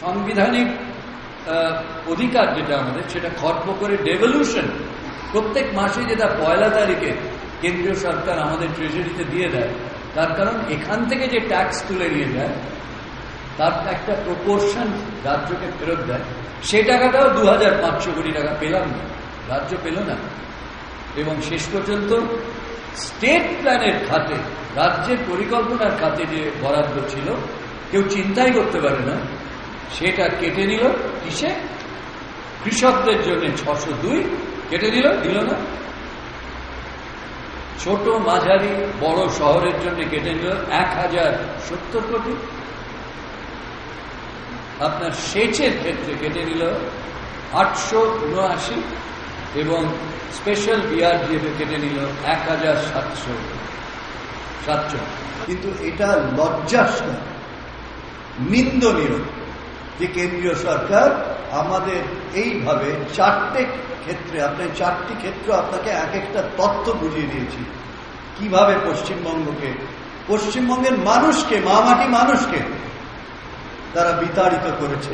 সাংবিধানিক অধিকার যেটা আমাদের, সেটা খর্ব করে ডেভলিউশন প্রত্যেক মাসে যেটা 1 তারিখে কেন্দ্রীয় সরকার আমাদের ট্রেজারিতে দিয়ে দেয়, তার কারণ এখান থেকে যে ট্যাক্স তুলে নিয়ে যায় তার একটা প্রপোর্শন রাজ্যকে ফেরত দেয়। সেই টাকাটাও 2500 কোটি টাকা পেলাম না, রাজ্য পেল না। এবং শেষ পর্যন্ত স্টেট প্ল্যানের খাতে, রাজ্যের পরিকল্পনার খাতে যে বরাদ্দ ছিল কেউ চিন্তাই করতে পারে না, সেটা কেটে নিল। কিসে? কৃষকদের জন্য 602 কেটে দিল না। ছোট মাঝারি বড় শহরের জন্য কেটে নিল 1070 কোটি। আপনার সেচের ক্ষেত্রে কেটে নিল 879 এবং স্পেশাল বিআরডিএফ কেটে নিল 1707। কিন্তু এটা লজ্জাস্কর, নিন্দনীয় যে কেন্দ্রীয় সরকার আমাদের এইভাবে 4টি ক্ষেত্রে আপনাকে এক একটা তথ্য বুঝিয়ে দিয়েছি কিভাবে পশ্চিমবঙ্গের মানুষকে, মামাটি মানুষকে তারা বিতাড়িত করেছে।